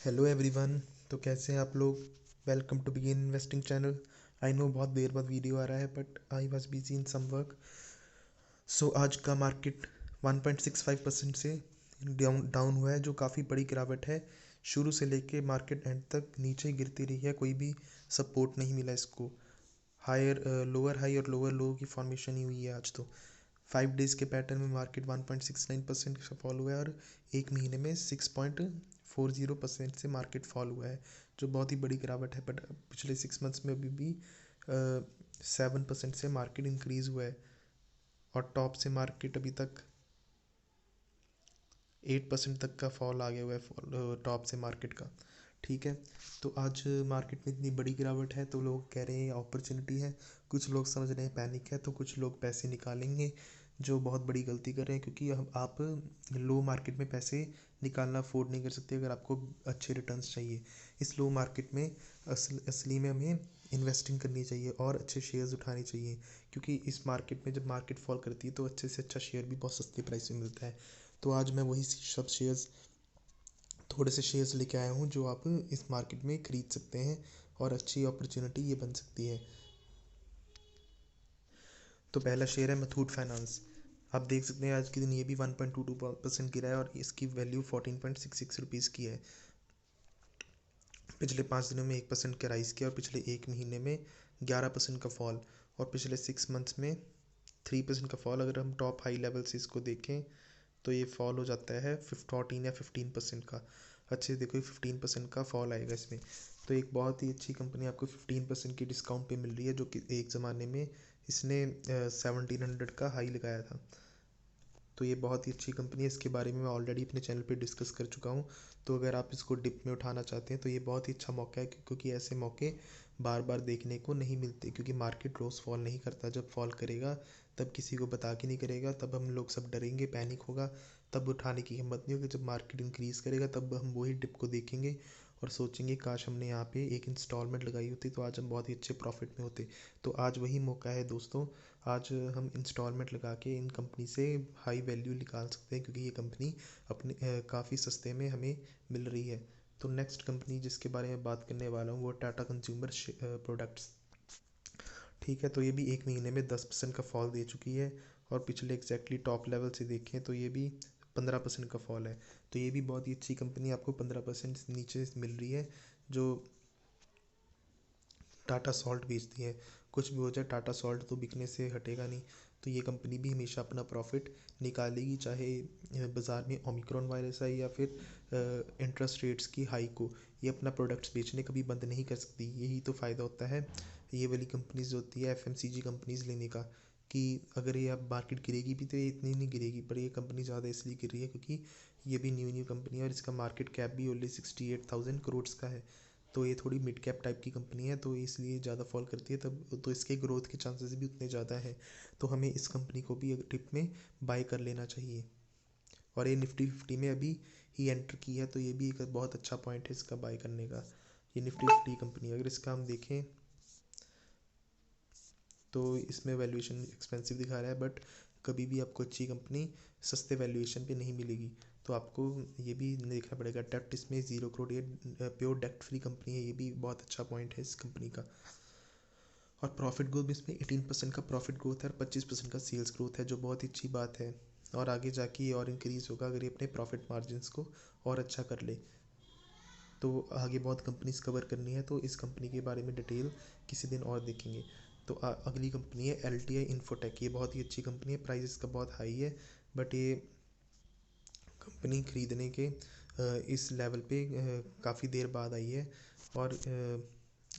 Hello everyone. तो कैसे हैं आप लोग। Welcome to Begin Investing channel. I know बहुत देर बाद वीडियो आ रहा है but I was busy in some work. So आज का मार्केट 1.65% से डाउन हुआ है, जो काफ़ी बड़ी गिरावट है। शुरू से लेके मार्केट एंड तक नीचे गिरती रही है, कोई भी सपोर्ट नहीं मिला इसको। हायर लोअर हाई और लोअर लो की फॉर्मेशन ही हुई है आज तो। 5 डेज़ के पैटर्न में मार्केट 1.69% का फॉल हुआ है और एक महीने में 6.40% से मार्केट फॉल हुआ है, जो बहुत ही बड़ी गिरावट है। बट पिछले 6 मंथ्स में अभी भी 7% से मार्केट इंक्रीज़ हुआ है और टॉप से मार्केट अभी तक 8% तक का फॉल आ गया हुआ है टॉप से मार्केट का। ठीक है, तो आज मार्केट में इतनी बड़ी गिरावट है तो लोग कह रहे हैं अपॉर्चुनिटी है। कुछ लोग समझ रहे हैं पैनिक है, तो कुछ लोग पैसे निकालेंगे, जो बहुत बड़ी गलती कर रहे हैं, क्योंकि आप लो मार्केट में पैसे निकालना अफोर्ड नहीं कर सकते अगर आपको अच्छे रिटर्न्स चाहिए। इस लो मार्केट में असली में हमें इन्वेस्टिंग करनी चाहिए और अच्छे शेयर्स उठाने चाहिए, क्योंकि इस मार्केट में जब मार्केट फॉल करती है तो अच्छे से अच्छा शेयर भी बहुत सस्ते प्राइस में मिलता है। तो आज मैं वही सब शेयर्स, थोड़े से शेयर्स लेके आया हूँ जो आप इस मार्केट में खरीद सकते हैं और अच्छी अपॉर्चुनिटी ये बन सकती है। तो पहला शेयर है मुथूट फाइनेंस। आप देख सकते हैं आज के दिन ये भी 1.22% गिरा है और इसकी वैल्यू 14.66 रुपीज़ की है। पिछले 5 दिनों में 1% का राइज किया और पिछले एक महीने में 11% का फॉल, और पिछले 6 मंथ्स में 3% का फॉल। अगर हम टॉप हाई लेवल से इसको देखें तो ये फॉल हो जाता है 14 या 15% का। अच्छे से देखो 15% का फॉल आएगा इसमें। तो एक बहुत ही अच्छी कंपनी आपको 15% की डिस्काउंट पे मिल रही है, जो कि एक ज़माने में इसने 1700 का हाई लगाया था। तो ये बहुत ही अच्छी कंपनी है, इसके बारे में मैं ऑलरेडी अपने चैनल पे डिस्कस कर चुका हूँ। तो अगर आप इसको डिप में उठाना चाहते हैं तो ये बहुत ही अच्छा मौका है, क्योंकि ऐसे मौके बार बार देखने को नहीं मिलते, क्योंकि मार्केट रोज़ फॉल नहीं करता। जब फॉल करेगा तब किसी को बता के नहीं करेगा, तब हम लोग सब डरेंगे, पैनिक होगा, तब उठाने की हिम्मत नहीं होगी। जब मार्केट इंक्रीज़ करेगा तब हम वही डिप को देखेंगे और सोचेंगे काश हमने यहाँ पे एक इंस्टॉलमेंट लगाई होती तो आज हम बहुत ही अच्छे प्रॉफिट में होते। तो आज वही मौका है दोस्तों। आज हम इंस्टॉलमेंट लगा के इन कंपनी से हाई वैल्यू निकाल सकते हैं, क्योंकि ये कंपनी अपने काफ़ी सस्ते में हमें मिल रही है। तो नेक्स्ट कंपनी जिसके बारे में बात करने वाला हूँ वो टाटा कंज्यूमर प्रोडक्ट्स। ठीक है, तो ये भी एक महीने में 10% का फॉल दे चुकी है और पिछले एग्जैक्टली टॉप लेवल से देखें तो ये भी 15% का फॉल है। तो ये भी बहुत ही अच्छी कंपनी आपको 15% नीचे मिल रही है, जो टाटा सॉल्ट बेचती है। कुछ भी हो जाए टाटा सॉल्ट तो बिकने से हटेगा नहीं। तो ये कंपनी भी हमेशा अपना प्रॉफिट निकालेगी, चाहे बाज़ार में ओमिक्रॉन वायरस है या फिर इंटरेस्ट रेट्स की हाई को। ये अपना प्रोडक्ट्स बेचने कभी बंद नहीं कर सकती। यही तो फ़ायदा होता है ये वाली कंपनीज होती है एफएमसीजी कंपनीज लेने का, कि अगर ये अब मार्केट गिरेगी भी तो ये इतनी नहीं गिरेगी, पर ये कंपनी ज़्यादा इसलिए गिर रही है क्योंकि ये भी न्यू न्यू कंपनी है और इसका मार्केट कैप भी ओनली 68,000 करोड़ का है। तो ये थोड़ी मिड कैप टाइप की कंपनी है, तो इसलिए ज़्यादा फॉल करती है, तब तो इसके ग्रोथ के चांसेस भी उतने ज़्यादा हैं। तो हमें इस कंपनी को भी टिप में बाय कर लेना चाहिए। और ये निफ्टी 50 में अभी ही एंटर की है, तो ये भी एक बहुत अच्छा पॉइंट है इसका बाय करने का। ये निफ्टी 50 कंपनी अगर इसका हम देखें तो इसमें वैल्यूएशन एक्सपेंसिव दिखा रहा है, बट कभी भी आपको अच्छी कंपनी सस्ते वैल्यूएशन पे नहीं मिलेगी। तो आपको ये भी देखना पड़ेगा। डेप्ट इसमें 0 करोड़, ये प्योर डेप्ट फ्री कंपनी है, ये भी बहुत अच्छा पॉइंट है इस कंपनी का। और प्रॉफिट ग्रोथ भी इसमें 18% का प्रॉफिट ग्रोथ है और 25% का सेल्स ग्रोथ है, जो बहुत ही अच्छी बात है। और आगे जाके ये और इंक्रीज़ होगा अगर ये अपने प्रॉफिट मार्जिन्स को और अच्छा कर ले। तो आगे बहुत कंपनीज कवर करनी है, तो इस कंपनी के बारे में डिटेल किसी दिन और देखेंगे। तो अगली कंपनी है एल टी आई इन्फोटेक। ये बहुत ही अच्छी कंपनी है, प्राइस इसका बहुत हाई है, बट ये कंपनी खरीदने के इस लेवल पे काफ़ी देर बाद आई है। और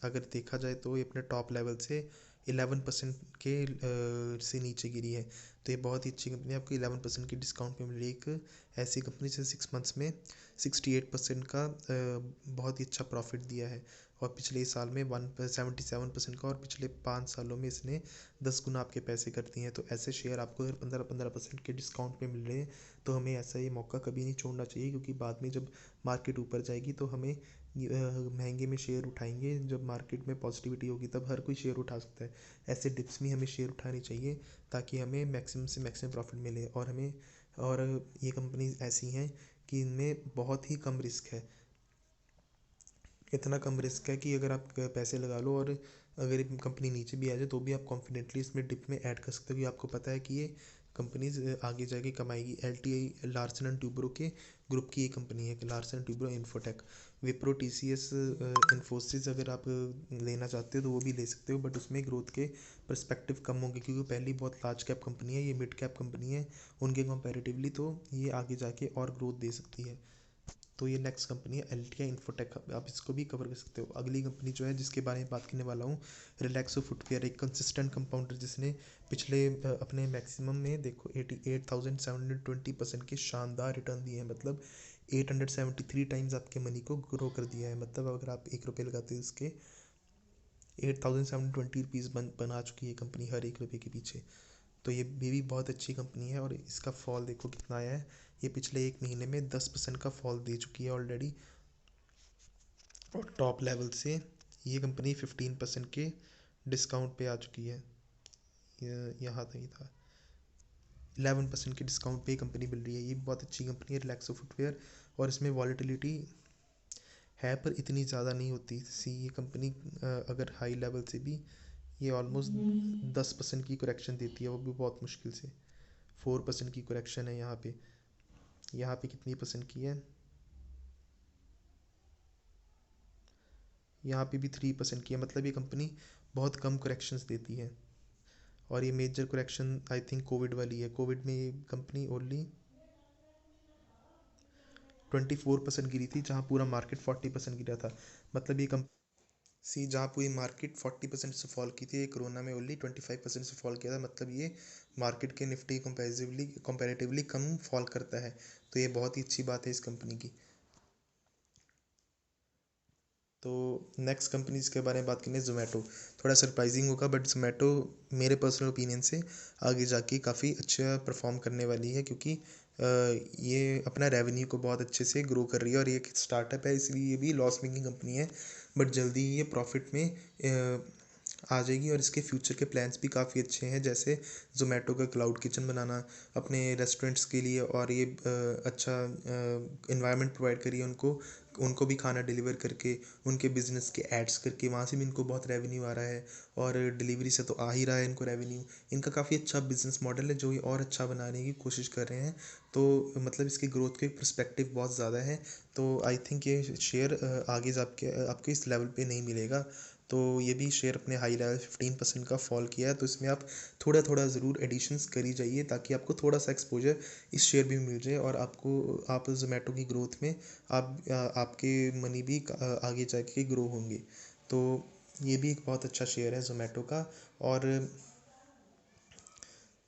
अगर देखा जाए तो ये अपने टॉप लेवल से 11% के से नीचे गिरी है। तो ये बहुत ही अच्छी कंपनी है, आपको 11% की डिस्काउंट पे मिल रही है। एक ऐसी कंपनी से 6 मंथ्स में 68% का बहुत ही अच्छा प्रॉफिट दिया है, और पिछले साल में 177% का, और पिछले 5 सालों में इसने 10 गुना आपके पैसे कर दिए हैं। तो ऐसे शेयर आपको अगर 15% के डिस्काउंट पे मिल रहे हैं तो हमें ऐसा ये मौका कभी नहीं छोड़ना चाहिए, क्योंकि बाद में जब मार्केट ऊपर जाएगी तो हमें महंगे में शेयर उठाएंगे। जब मार्केट में पॉजिटिविटी होगी तब हर कोई शेयर उठा सकता है। ऐसे डिप्स में हमें शेयर उठानी चाहिए ताकि हमें मैक्सिमम से मैक्सिमम प्रॉफिट मिले। और ये कंपनीज ऐसी हैं कि इनमें बहुत ही कम रिस्क है। इतना कम रिस्क है कि अगर आप पैसे लगा लो और अगर कंपनी नीचे भी आ जाए तो भी आप कॉन्फिडेंटली इसमें डिप में ऐड कर सकते हो कि आपको पता है कि ये कंपनीज आगे जाके कमाएगी। L T I Larsen and Toubro के ग्रुप की ये कंपनी है, Larsen and Toubro Infotech. Wipro, T C S, Infosys अगर आप लेना चाहते हो तो वो भी ले सकते हो, बट उसमें ग्रोथ के पर्सपेक्टिव कम होंगे क्योंकि पहली बहुत लार्ज कैप कंपनी है, ये मिड कैप कंपनी है उनके कंपैरेटिवली, तो ये आगे जाके और ग्रोथ दे सकती है। तो ये नेक्स्ट कंपनी है एल टी आई इन्फोटेक, आप इसको भी कवर कर सकते हो। अगली कंपनी जो है जिसके बारे में बात करने वाला हूँ, रिलैक्सो फुटवेयर, एक कंसिस्टेंट कंपाउंडर जिसने पिछले अपने मैक्सिमम में देखो 88,720% के शानदार रिटर्न दिए हैं, मतलब 873 टाइम्स आपके मनी को ग्रो कर दिया है। मतलब अगर आप 1 रुपये लगाते हो उसके 8,720 रुपीज़ बना चुकी है कंपनी हर 1 रुपये के पीछे। तो ये भी बहुत अच्छी कंपनी है और इसका फॉल देखो कितना आया है, ये पिछले 1 महीने में 10% का फॉल दे चुकी है ऑलरेडी, और टॉप लेवल से ये कंपनी 15% के डिस्काउंट पे आ चुकी है। यहाँ तक ही था, 11% के डिस्काउंट पे ये कंपनी मिल रही है। ये बहुत अच्छी कंपनी है रिलैक्सो फुटवेयर, और इसमें वॉलेटिलिटी है पर इतनी ज़्यादा नहीं होती सी ये कंपनी। अगर हाई लेवल से भी ये ऑलमोस्ट 10% की करेक्शन देती है, वो भी बहुत मुश्किल से। 4% की करेक्शन है यहाँ पे। यहाँ पे कितनी परसेंट की है, यहाँ पे भी 3% की है। मतलब ये कंपनी बहुत कम करेक्शंस देती है, और ये major correction I think covid वाली है। कोविड में ये कंपनी ओनली 24% गिरी थी, जहाँ पूरा मार्केट 40% गिरा था। मतलब ये कंपनी सी जहाँ पूरी मार्केट 40% से फॉल की थी, ये कोरोना में ओनली 25% से फॉल किया था। मतलब ये मार्केट के निफ्टी कंपेरेटिवली कम फॉल करता है, तो ये बहुत ही अच्छी बात है इस कंपनी की। तो नेक्स्ट कंपनीज के बारे में बात करें, जोमेटो। थोड़ा सरप्राइजिंग होगा बट जोमेटो मेरे पर्सनल ओपिनियन से आगे जाके काफ़ी अच्छा परफॉर्म करने वाली है, क्योंकि ये अपना रेवेन्यू को बहुत अच्छे से ग्रो कर रही है, और ये एक स्टार्टअप है इसलिए ये भी लॉस मेकिंग कंपनी है, बट जल्दी ही ये प्रॉफिट में आ जाएगी। और इसके फ्यूचर के प्लान्स भी काफ़ी अच्छे हैं, जैसे जोमेटो का क्लाउड किचन बनाना अपने रेस्टोरेंट्स के लिए, और ये अच्छा इन्वायरमेंट प्रोवाइड करिए उनको, उनको भी खाना डिलीवर करके, उनके बिजनेस के एड्स करके वहाँ से भी इनको बहुत रेवेन्यू आ रहा है, और डिलीवरी से तो आ ही रहा है इनको रेवेन्यू। इनका काफ़ी अच्छा बिजनेस मॉडल है जो ये और अच्छा बनाने की कोशिश कर रहे हैं, तो मतलब इसकी ग्रोथ के पर्सपेक्टिव बहुत ज़्यादा है। तो आई थिंक ये शेयर आगे जाके आपको इस लेवल पे नहीं मिलेगा। तो ये भी शेयर अपने हाई लेवल 15% का फॉल किया है, तो इसमें आप थोड़ा थोड़ा ज़रूर एडिशंस करी जाइए ताकि आपको थोड़ा सा एक्सपोजर इस शेयर भी मिल जाए, और आप जोमेटो की ग्रोथ में आपके मनी भी आगे जाके ग्रो होंगे। तो ये भी एक बहुत अच्छा शेयर है जोमेटो का। और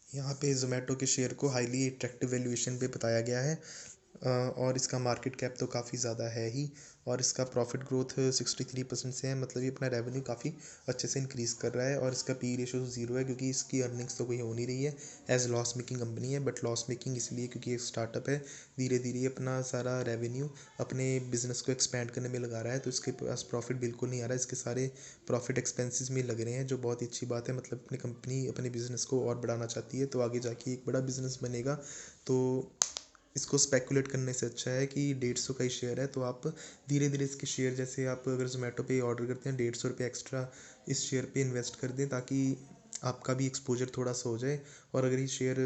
यहाँ पे जोमेटो के शेयर को हाईली अट्रैक्टिव वैल्यूएशन पे बताया गया है, और इसका मार्केट कैप तो काफ़ी ज़्यादा है ही, और इसका प्रॉफिट ग्रोथ 63% से है। मतलब ये अपना रेवेन्यू काफ़ी अच्छे से इंक्रीज़ कर रहा है, और इसका पी रेशो 0 है क्योंकि इसकी अर्निंग्स तो कोई हो नहीं रही है। एज लॉस मेकिंग कंपनी है, बट लॉस मेकिंग इसलिए क्योंकि एक स्टार्टअप है, धीरे धीरे अपना सारा रेवेन्यू अपने बिजनेस को एक्सपैंड करने में लगा रहा है, तो इसके पास प्रॉफिट बिल्कुल नहीं आ रहा है। इसके सारे प्रॉफिट एक्सपेंसेस में लग रहे हैं, जो बहुत ही अच्छी बात है। मतलब अपनी कंपनी अपने बिजनेस को और बढ़ाना चाहती है, तो आगे जाके एक बड़ा बिजनेस बनेगा। तो इसको स्पेकुलेट करने से अच्छा है कि 150 का ही शेयर है, तो आप धीरे धीरे इसके शेयर, जैसे आप अगर जोमेटो पे ऑर्डर करते हैं 150 रुपये एक्स्ट्रा इस शेयर पे इन्वेस्ट कर दें, ताकि आपका भी एक्सपोजर थोड़ा सा हो जाए, और अगर ये शेयर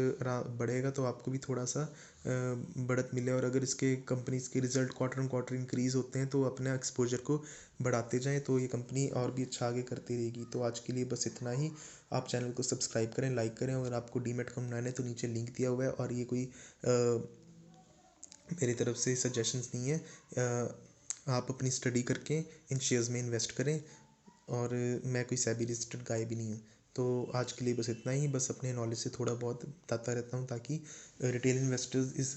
बढ़ेगा तो आपको भी थोड़ा सा बढ़त मिले। और अगर इसके कंपनीज के result quarter on quarter increase होते हैं तो अपने एक्सपोजर को बढ़ाते जाएं, तो ये कंपनी और भी अच्छा आगे करती रहेगी। तो आज के लिए बस इतना ही। आप चैनल को सब्सक्राइब करें, लाइक करें। अगर आपको डीमेट अकाउंट बनाना है तो नीचे लिंक दिया हुआ है, और ये कोई मेरी तरफ से सजेशंस नहीं है। आप अपनी स्टडी करके इन शेयर्स में इन्वेस्ट करें, और मैं कोई सेबी रजिस्टर्ड गाय भी नहीं हूँ। तो आज के लिए बस इतना ही। बस अपने नॉलेज से थोड़ा बहुत बताता रहता हूँ, ताकि रिटेल इन्वेस्टर्स इस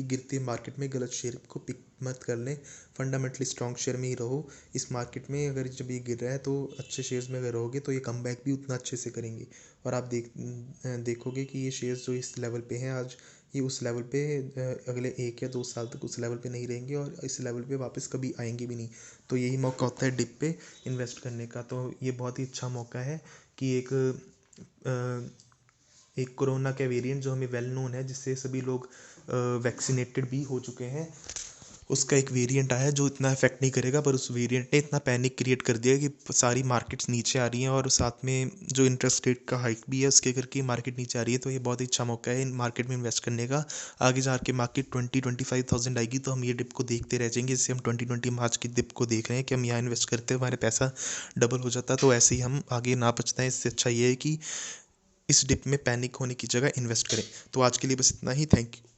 गिरते मार्केट में गलत शेयर को पिक मत कर लें। फंडामेंटली स्ट्रॉन्ग शेयर में ही रहो इस मार्केट में। अगर जब ये गिर रहा है तो अच्छे शेयर्स में अगर रहोगे तो ये कम बैक भी उतना अच्छे से करेंगे, और आप देखोगे कि ये शेयर्स जो इस लेवल पे हैं आज, ये उस लेवल पे अगले 1 या 2 साल तक उस लेवल पे नहीं रहेंगे, और इस लेवल पे वापस कभी आएंगे भी नहीं। तो यही मौका होता है डिप पे इन्वेस्ट करने का। तो ये बहुत ही अच्छा मौका है कि एक कोरोना का वेरिएंट जो हमें वेल नोन है, जिससे सभी लोग वैक्सीनेटेड भी हो चुके हैं, उसका एक वेरिएंट आया जो इतना इफेक्ट नहीं करेगा, पर उस वेरिएंट ने इतना पैनिक क्रिएट कर दिया कि सारी मार्केट्स नीचे आ रही हैं, और साथ में जो इंटरेस्ट रेट का हाइक भी है उसके करके मार्केट नीचे आ रही है। तो ये बहुत ही अच्छा मौका है इन मार्केट में इन्वेस्ट करने का। आगे जा के मार्केट 20-25,000 आएगी तो हम ये डिप को देखते रह जाएंगे, जैसे हम 2020 मार्च की डिप को देख रहे हैं कि हम यहाँ इन्वेस्ट करते हैं हमारे पैसा डबल हो जाता है। तो ऐसे ही हम आगे ना बचते हैं। इससे अच्छा ये है कि इस डिप में पैनिक होने की जगह इन्वेस्ट करें। तो आज के लिए बस इतना ही। Thank you.